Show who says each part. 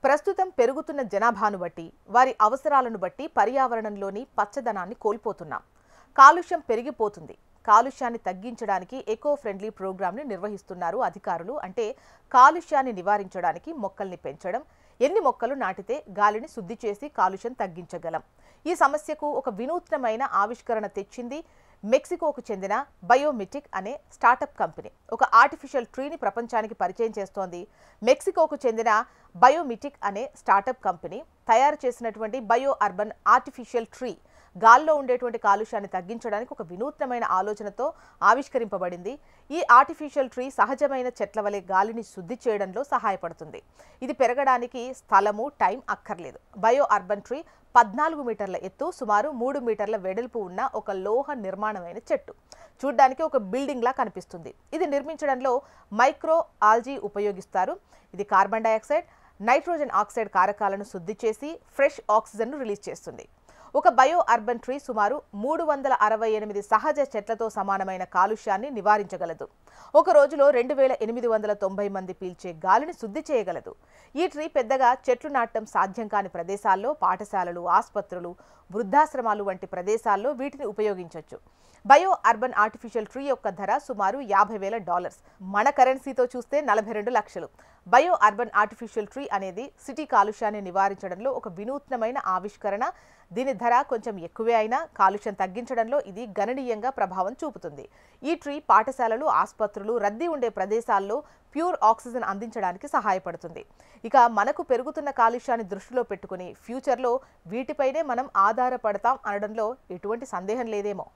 Speaker 1: ప్రస్తుతం పెరుగుతున్న జనాభాను బట్టి వారి అవసరాలను బట్టి పర్యావరణంలోని పచ్చదనాన్ని కోల్పోతున్నాం. కాలుష్యం పెరిగిపోతుంది. కాలుష్యాన్ని తగ్గించడానికి ఎకో ఫ్రెండ్లీ ప్రోగ్రామ్ని నిర్వహిస్తున్నారు అధికారులు. అంటే కాలుష్యాన్ని నివారించడానికి మొక్కల్ని పెంచడం, ఎన్ని మొక్కలు నాటితే గాలిని శుద్ధి చేసి కాలుష్యం తగ్గించగలం. ఈ సమస్యకు ఒక వినూత్నమైన ఆవిష్కరణ తెచ్చింది మెక్సికోకు చెందిన బయోమిటిక్ అనే స్టార్టప్ కంపెనీ. ఒక ఆర్టిఫిషియల్ ట్రీని ప్రపంచానికి పరిచయం చేస్తోంది. మెక్సికోకు చెందిన బయోమిటిక్ అనే స్టార్టప్ కంపెనీ తయారు చేసినటువంటి బయో అర్బన్ ఆర్టిఫిషియల్ ట్రీ గాల్లో ఉండేటువంటి కాలుష్యాన్ని తగ్గించడానికి ఒక వినూత్నమైన ఆలోచనతో ఆవిష్కరింపబడింది. ఈ ఆర్టిఫిషియల్ ట్రీ సహజమైన చెట్ల వలె గాలిని శుద్ధి చేయడంలో సహాయపడుతుంది. ఇది పెరగడానికి స్థలము, టైం అక్కర్లేదు. బయో అర్బన్ ట్రీ 14 మీటర్ల ఎత్తు, సుమారు 3 మీటర్ల వెడల్పు ఉన్న ఒక లోహ నిర్మాణమైన చెట్టు. చూడ్డానికి ఒక బిల్డింగ్ లా కనిపిస్తుంది. ఇది నిర్మించడంలో మైక్రో ఆల్జీ ఉపయోగిస్తారు. ఇది కార్బన్ డయాక్సైడ్, నైట్రోజన్ ఆక్సైడ్ కారకాలను శుద్ధి చేసి ఫ్రెష్ ఆక్సిజన్ను రిలీజ్ చేస్తుంది. ఒక బయో అర్బన్ ట్రీ సుమారు 368 సహజ చెట్లతో సమానమైన కాలుష్యాన్ని నివారించగలదు. ఒక రోజులో 2890 మంది పీల్చే గాలిని శుద్ధి చేయగలదు. ఈ ట్రీ పెద్దగా చెట్లు నాటడం సాధ్యం కాని ప్రదేశాల్లో, పాఠశాలలు, ఆసుపత్రులు, వృద్ధాశ్రమాలు వంటి ప్రదేశాల్లో వీటిని ఉపయోగించవచ్చు. బయో అర్బన్ ఆర్టిఫిషియల్ ట్రీ యొక్క ధర సుమారు $50,000. మన కరెన్సీతో చూస్తే 42 లక్షలు. బయో అర్బన్ ఆర్టిఫిషియల్ ట్రీ అనేది సిటీ కాలుష్యాన్ని నివారించడంలో ఒక వినూత్నమైన ఆవిష్కరణ. దీని ధర కొంచెం ఎక్కువే అయినా కాలుష్యం తగ్గించడంలో ఇది గణనీయంగా ప్రభావం చూపుతుంది. ఈ ట్రీ పాఠశాలలు, ఆసుపత్రులు, రద్దీ ఉండే ప్రదేశాల్లో ప్యూర్ ఆక్సిజన్ అందించడానికి సహాయపడుతుంది. ఇక మనకు పెరుగుతున్న కాలుష్యాన్ని దృష్టిలో పెట్టుకుని ఫ్యూచర్లో వీటిపైనే మనం ఆధారపడతాం అనడంలో ఎటువంటి సందేహం లేదేమో.